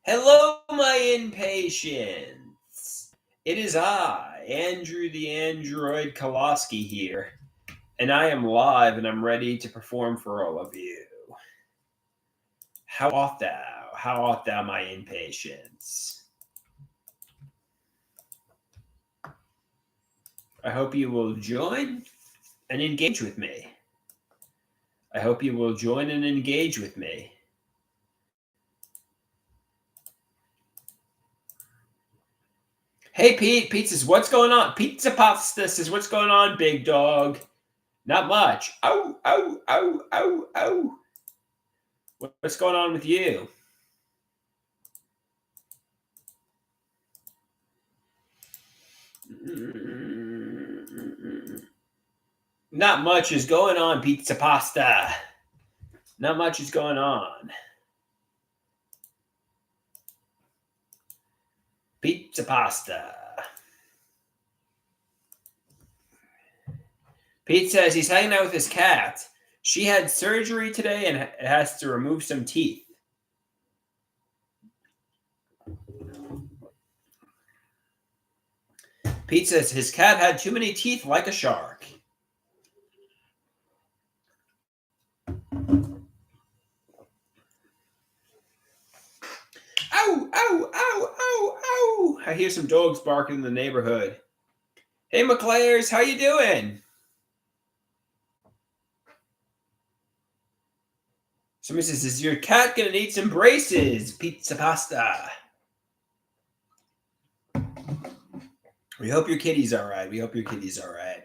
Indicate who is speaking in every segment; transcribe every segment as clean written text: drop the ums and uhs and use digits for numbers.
Speaker 1: Hello, my impatience. It is I, Andrew the Android Koloski here, and I am live and I'm ready to perform for all of you. How art thou? How art thou, my impatience? I hope you will join and engage with me. I hope you will join and engage with me. Hey, Pete. Pete says, what's going on? Pizza Pasta says, what's going on, big dog? Not much. Oh, oh, oh, oh, oh. What's going on with you? Not much is going on, Pizza Pasta. Not much is going on. Pizza Pasta. Pete says he's hanging out with his cat. She had surgery today and has to remove some teeth. Pete says his cat had too many teeth like a shark. Ow, ow, ow, ow, ow. I hear some dogs barking in the neighborhood. Hey, McClares, how you doing? Somebody says, is your cat going to need some braces? Pizza Pasta. We hope your kitty's all right. We hope your kitty's all right.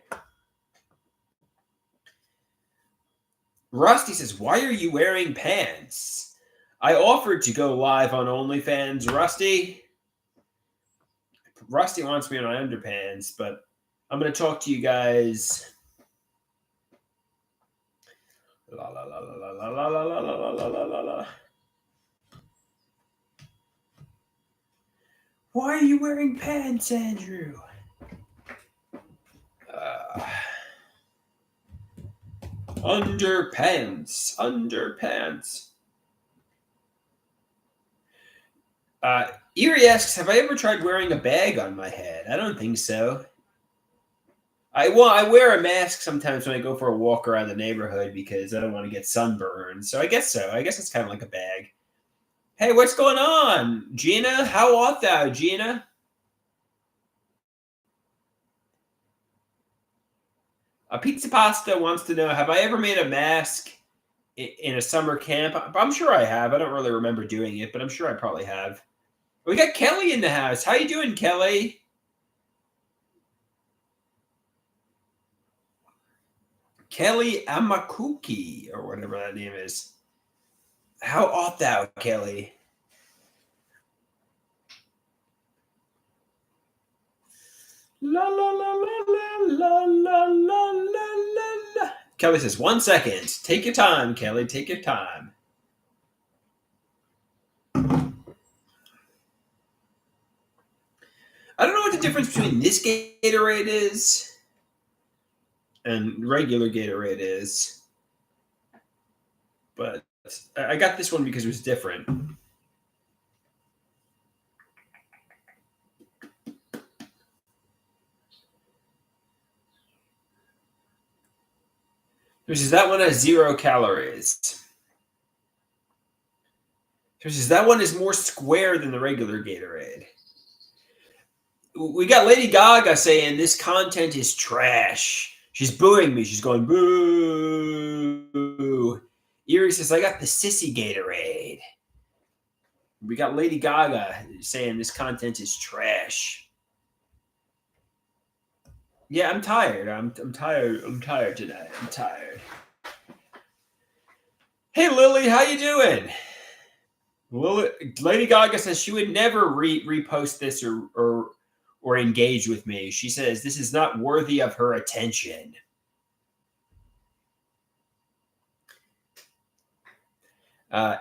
Speaker 1: Rusty says, why are you wearing pants? I offered to go live on OnlyFans, Rusty. Rusty wants me in my underpants, but I'm going to talk to you guys. La la la la la la la la la la la la la. Why are you wearing pants, Andrew? Underpants. Underpants. Erie asks, have I ever tried wearing a bag on my head? I don't think so. I wear a mask sometimes when I go for a walk around the neighborhood because I don't want to get sunburned. So I guess so. I guess it's kind of like a bag. Hey, what's going on? Gina? How art thou, Gina? Pizza Pasta wants to know, have I ever made a mask in a summer camp? I'm sure I have. I don't really remember doing it, but I'm sure I probably have. We got Kelly in the house. How you doing, Kelly? Kelly Amakuki, or whatever that name is. How art thou, Kelly? La la la la la la la la la la. Kelly says, 1 second. Take your time, Kelly. Take your time. I don't know what the difference between this Gatorade is and regular Gatorade is, but I got this one because it was different. That one has 0 calories. That one is more square than the regular Gatorade. We got Lady Gaga saying this content is trash. She's booing me. She's going, boo. Erie says, I got the sissy Gatorade. We got Lady Gaga saying this content is trash. Yeah, I'm tired. I'm tired. I'm tired tonight. I'm tired. Hey, Lily, how you doing? Lady Gaga says she would never repost this or engage with me. She says this is not worthy of her attention.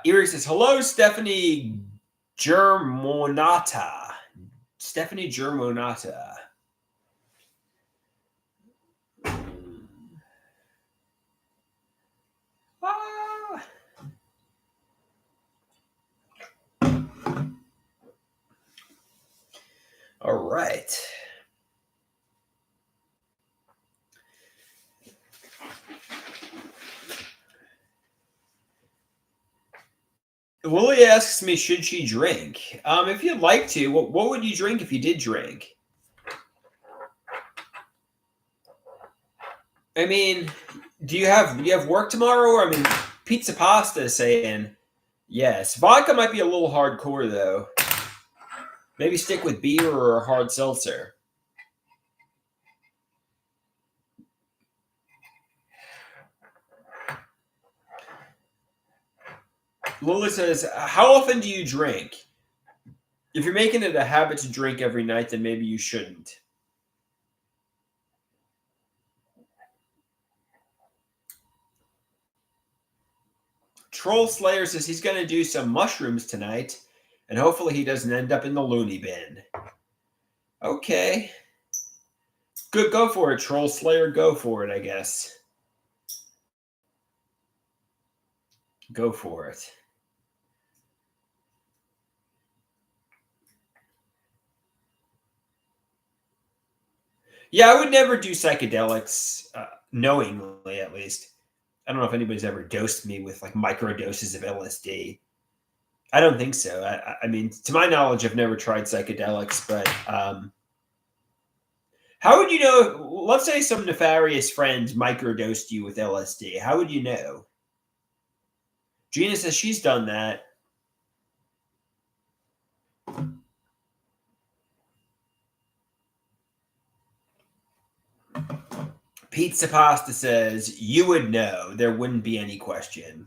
Speaker 1: Erie says, hello, Stephanie Germonata. Stephanie Germonata. right. Lily asks me, should she drink? If you'd like to, what would you drink if you did drink? I mean, do you have work tomorrow? Or, I mean, Pizza Pasta is saying yes. Vodka might be a little hardcore though. Maybe stick with beer or a hard seltzer. Lola says, how often do you drink? If you're making it a habit to drink every night, then maybe you shouldn't. Troll Slayer says he's going to do some mushrooms tonight, and hopefully he doesn't end up in the loony bin. Okay. Good, go for it, Troll Slayer. Go for it, I guess. Go for it. Yeah, I would never do psychedelics, knowingly at least. I don't know if anybody's ever dosed me with like micro doses of LSD. I don't think so. I mean, to my knowledge, I've never tried psychedelics, but how would you know? Let's say some nefarious friend microdosed you with LSD. How would you know? Gina says she's done that. Pizza Pasta says you would know. There wouldn't be any question.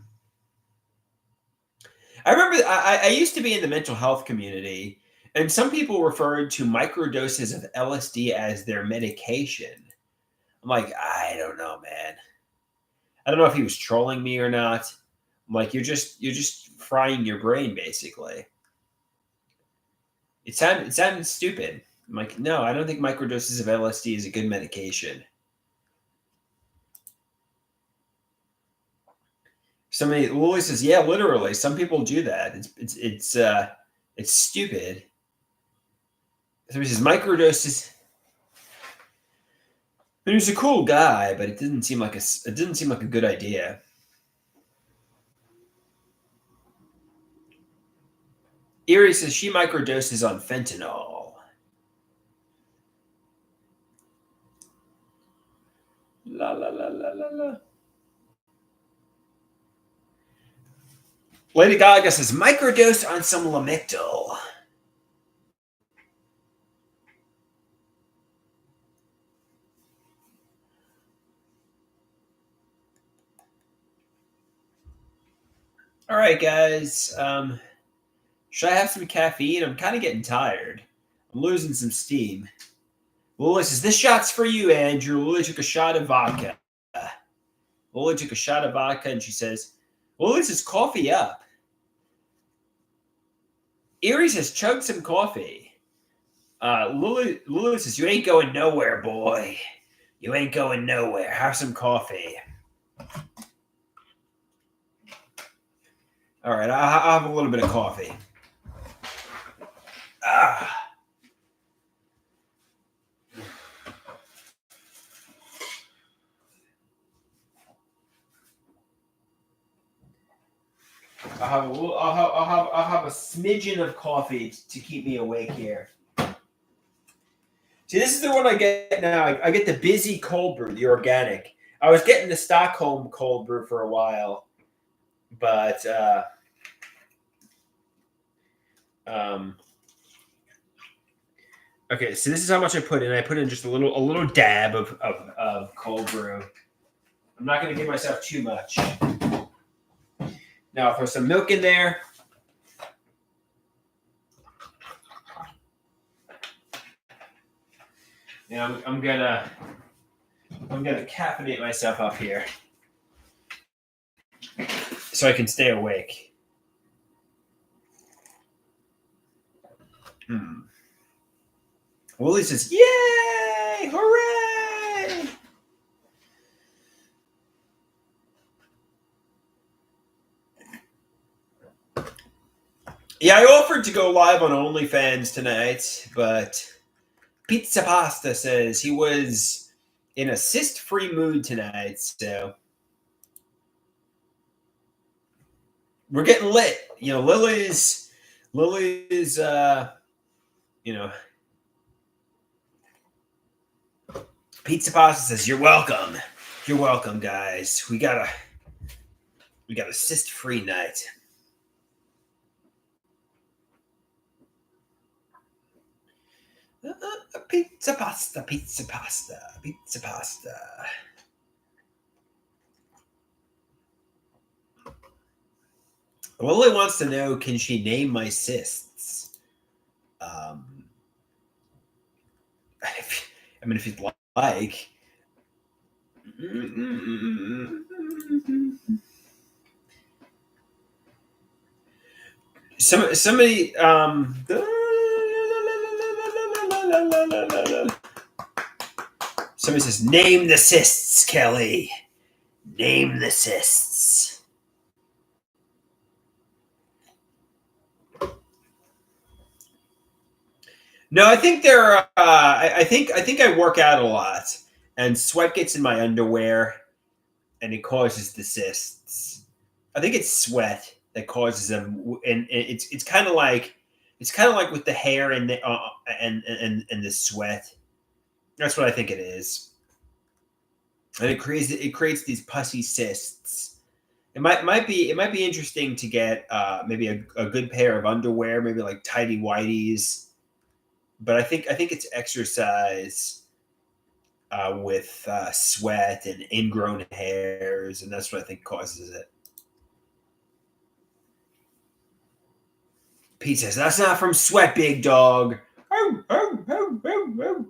Speaker 1: I remember I used to be in the mental health community, and some people referred to microdoses of LSD as their medication. I'm like, I don't know, man. I don't know if he was trolling me or not. I'm like, you're just frying your brain, basically. It sounded stupid. I'm like, no, I don't think microdoses of LSD is a good medication. Somebody Lily says, yeah, literally. Some people do that. It's stupid. Somebody says microdoses. He was a cool guy, but it didn't seem like a good idea. Erie says she microdoses on fentanyl. La la la la la la. Lady Gaga says microdose on some Lamictal. All right, guys. Should I have some caffeine? I'm kind of getting tired. I'm losing some steam. Lily says, this shot's for you, Andrew. Lily took a shot of vodka. Lily took a shot of vodka, and she says, Lily says, coffee up. Erie says, chug some coffee. Lily says, you ain't going nowhere, boy. You ain't going nowhere. Have some coffee. All right, I'll have a little bit of coffee. I'll have a smidgen of coffee to keep me awake here. See, this is the one I get now. I get the Busy cold brew, the organic. I was getting the Stockholm cold brew for a while, but okay. So this is how much I put in. I put in just a little dab of cold brew. I'm not going to give myself too much. Now I'll throw some milk in there. And I'm gonna caffeinate myself up here so I can stay awake. Willie says, "Yay! Hooray!" Yeah, I offered to go live on OnlyFans tonight, but Pizza Pasta says he was in a cyst-free mood tonight, so we're getting lit. Lily's, you know, Pizza Pasta says, "You're welcome. You're welcome, guys. We got a cyst-free night." Pizza Pasta, Pizza Pasta, Pizza Pasta. Lily wants to know, can she name my cysts? If you'd like. Somebody somebody says, name the cysts, Kelly. Name the cysts. No, I think they're. I think I work out a lot, and sweat gets in my underwear, and it causes the cysts. I think it's sweat that causes them, and it's kind of like with the hair and the and the sweat. That's what I think it is, and it creates these pussy cysts. It might be interesting to get maybe a good pair of underwear, maybe like tidy whities. But I think it's exercise with sweat and ingrown hairs, and that's what I think causes it. Pete says, "That's not from sweat, big dog." Oh, oh, oh, oh, oh.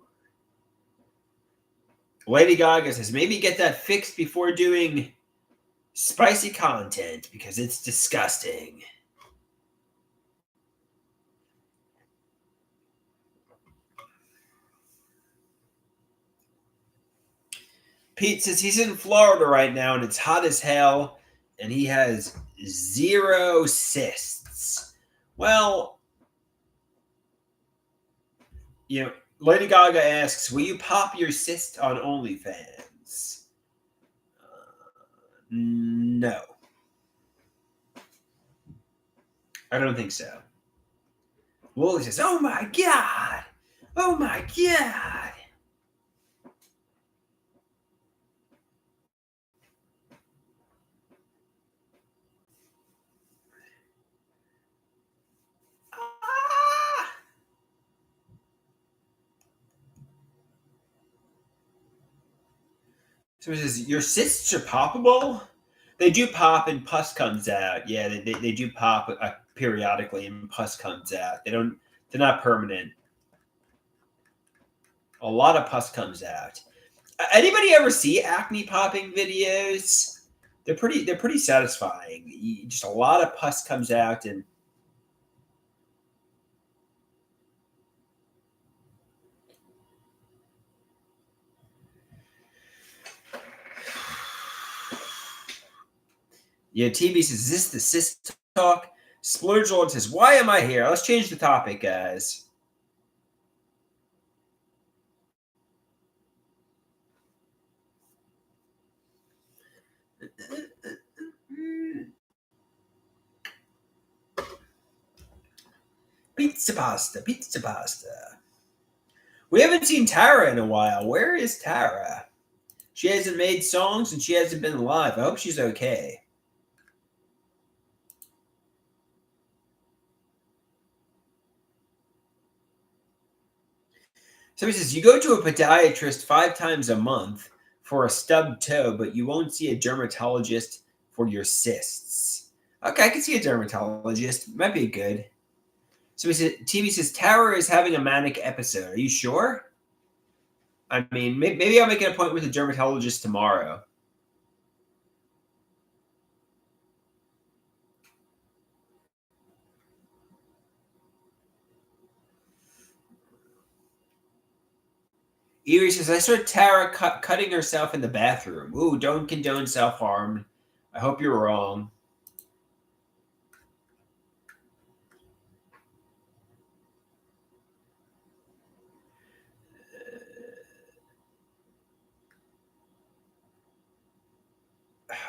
Speaker 1: Lady Gaga says, "Maybe get that fixed before doing spicy content because it's disgusting." Pete says he's in Florida right now and it's hot as hell and he has 0 cysts. Well, Lady Gaga asks, will you pop your cyst on OnlyFans? No. I don't think so. Wooly says, oh my God. Oh my God. So he says, your cysts are poppable? They do pop and pus comes out. Yeah, they do pop periodically and pus comes out. They're not permanent. A lot of pus comes out. Anybody ever see acne popping videos? They're pretty satisfying. Just a lot of pus comes out and yeah, TV says, is this the cyst talk? Splurge Lord says, why am I here? Let's change the topic, guys. Pizza pasta, pizza pasta. We haven't seen Tara in a while. Where is Tara? She hasn't made songs and she hasn't been live. I hope she's okay. So he says, you go to a podiatrist 5 times a month for a stubbed toe, but you won't see a dermatologist for your cysts. Okay, I can see a dermatologist. Might be good. So he says, TV says, Tara is having a manic episode. Are you sure? I mean, maybe I'll make an appointment with a dermatologist tomorrow. Erie says, I saw Tara cutting herself in the bathroom. Ooh, don't condone self-harm. I hope you're wrong.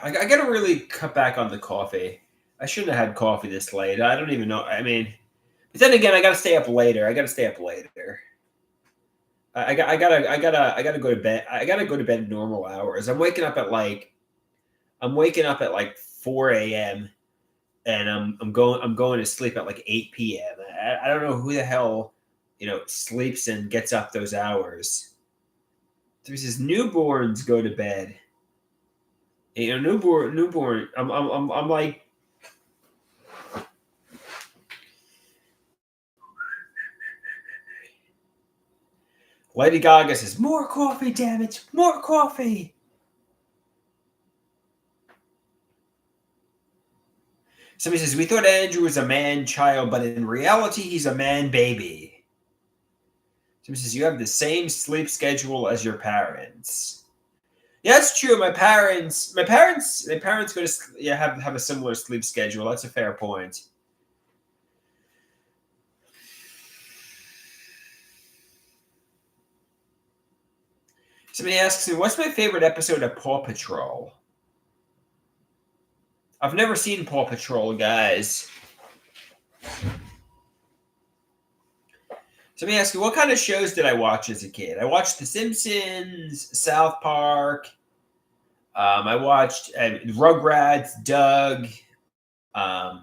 Speaker 1: I got to really cut back on the coffee. I shouldn't have had coffee this late. I don't even know. I mean, but then again, I got to stay up later. I gotta go to bed. I gotta go to bed normal hours. I'm waking up at like 4 a.m. and I'm going to sleep at like 8 p.m. I don't know who the hell sleeps and gets up those hours. There's this newborns go to bed. Newborn. I'm like. Lady Gaga says, "More coffee, damn it, more coffee." Somebody says, "We thought Andrew was a man child, but in reality, he's a man baby." Somebody says, "You have the same sleep schedule as your parents." Yeah, that's true. My parents go to have a similar sleep schedule. That's a fair point. Somebody asks me, "What's my favorite episode of Paw Patrol?" I've never seen Paw Patrol, guys. Somebody asks me, "What kind of shows did I watch as a kid?" I watched The Simpsons, South Park. I watched Rugrats, Doug. A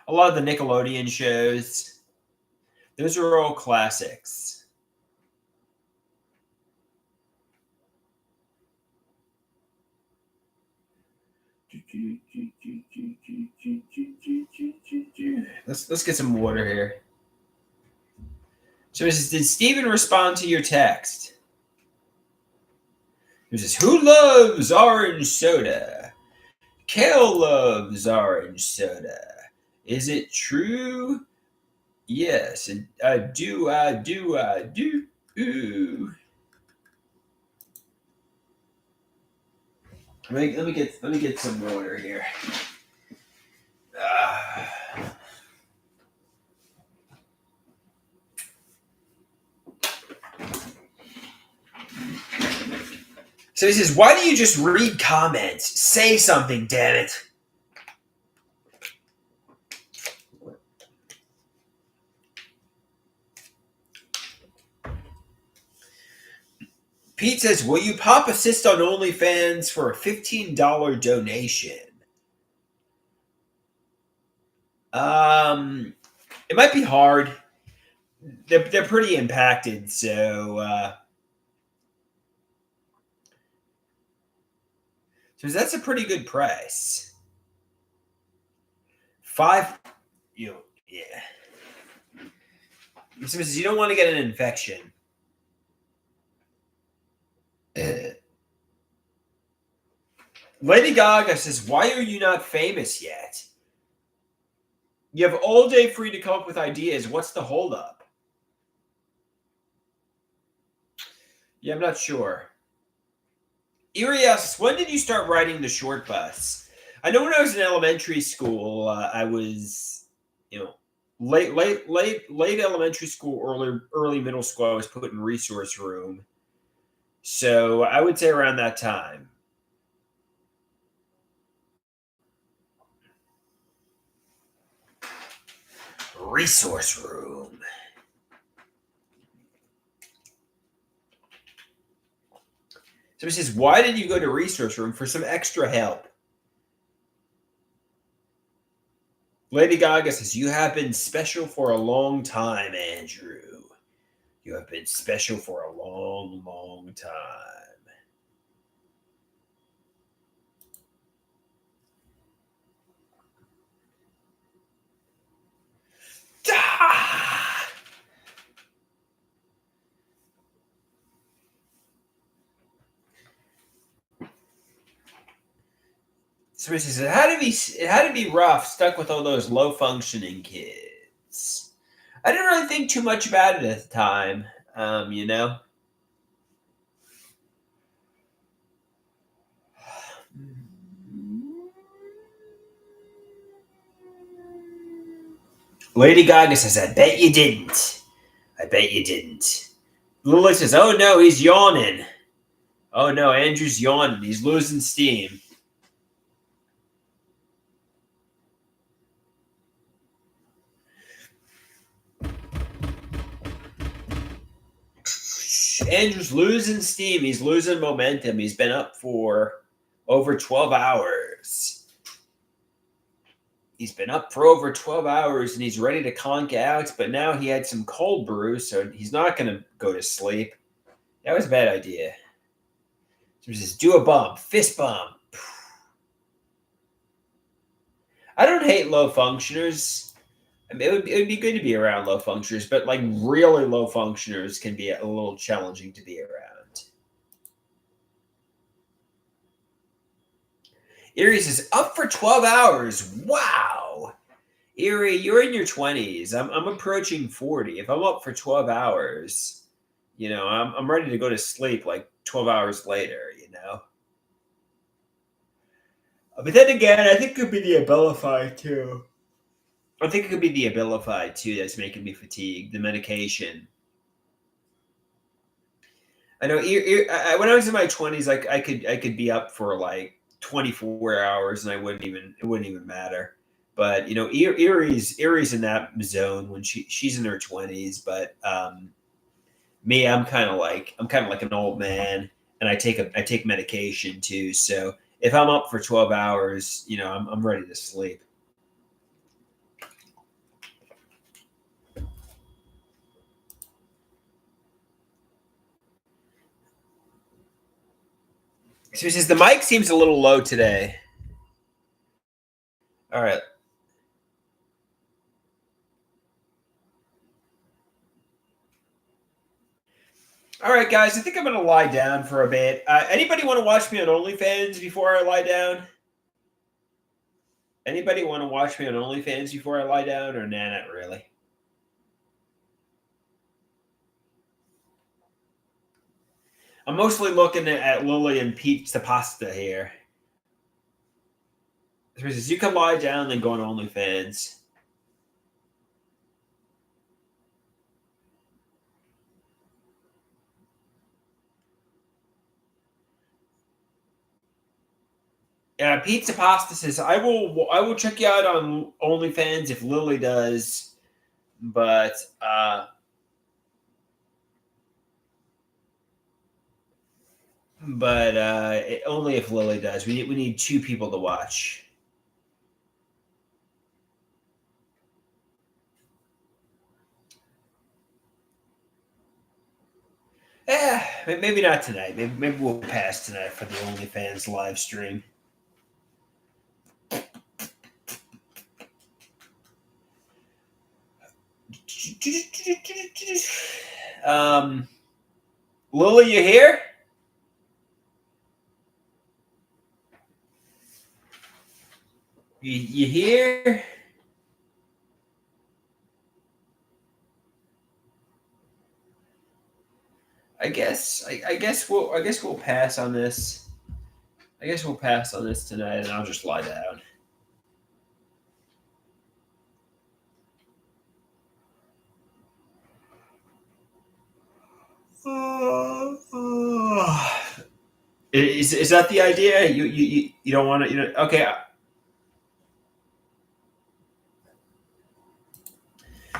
Speaker 1: lot of the Nickelodeon shows. Those are all classics. Let's get some water here. So did Steven respond to your text? He says, "Who loves orange soda? Kale loves orange soda. Is it true? Yes, I do. Ooh. Let me get some water here. So he says, "Why do you just read comments? Say something, damn it." Pete says, "Will you pop assist on OnlyFans for a $15 donation?" It might be hard. They're pretty impacted, so that's a pretty good price. Yeah. You don't want to get an infection. Lady Gaga says, "Why are you not famous yet? You have all day free to come up with ideas. What's the holdup?" Yeah, I'm not sure. Erie asks, "When did you start riding the short bus?" I know when I was in elementary school, I was, late elementary school, early middle school. I was put in resource room, so I would say around that time. Resource room. So he says, "Why did you go to resource room? For some extra help." Lady Gaga says, "You have been special for a long time, Andrew. You have been special for a long, long time." Ah! So he says, it had to be rough, stuck with all those low functioning kids. I didn't really think too much about it at the time, Lady Gaga says, "I bet you didn't. I bet you didn't." Lily says, "Oh no, he's yawning." Oh no, Andrew's yawning. He's losing steam. Andrew's losing steam. He's losing momentum. He's been up for over 12 hours. He's been up for over 12 hours and he's ready to conk out, but now he had some cold brew, so he's not going to go to sleep. That was a bad idea. So just do a bump, fist bump. I don't hate low functioners. I mean, it would be good to be around low functioners, but like really low functioners can be a little challenging to be around. Aries is up for 12 hours. Wow. Erie, you're in your 20s. I'm approaching 40. If I'm up for 12 hours, I'm ready to go to sleep like 12 hours later, But then again, I think it could be the Abilify too. I think it could be the Abilify too that's making me fatigued. The medication. I know. When I was in my 20s, like I could be up for like 24 hours and it wouldn't even matter. But Erie's in that zone when she's in her 20s. But me, I'm kind of like an old man, and I take medication too. So if I'm up for 12 hours, I'm ready to sleep. So he says the mic seems a little low today. All right. All right, guys. I think I'm going to lie down for a bit. Anybody want to watch me on OnlyFans before I lie down? Anybody want to watch me on OnlyFans before I lie down, or nah, not really? I'm mostly looking at Lily and Pizza Pasta here. So he says you can lie down, then go on OnlyFans. Pizza Pasta says I will check you out on OnlyFans if Lily does, but only if Lily does. We need two people to watch. Maybe not tonight. Maybe we'll pass tonight for the OnlyFans live stream. Lily, you here? You here? I guess we'll pass on this. I guess we'll pass on this tonight, and I'll just lie down. Is that the idea? You don't want to? Okay.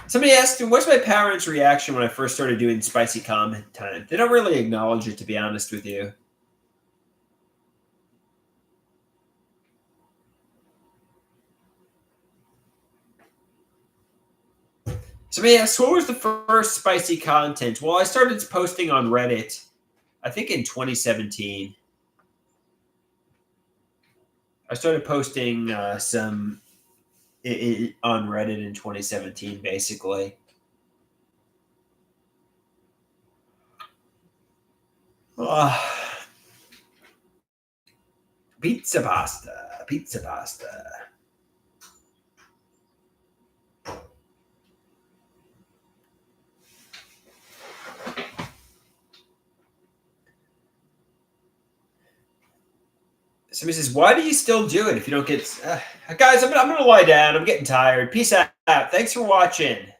Speaker 1: Somebody asked, "What's my parents' reaction when I first started doing spicy comment time?" They don't really acknowledge it, to be honest with you. Somebody asked, "What was the first spicy content?" Well, I started posting on Reddit, I think in 2017. I started posting some on Reddit in 2017, basically. Pizza pasta. Somebody says, "Why do you still do it if you don't get?" Guys, I'm gonna lie down. I'm getting tired. Peace out. Thanks for watching.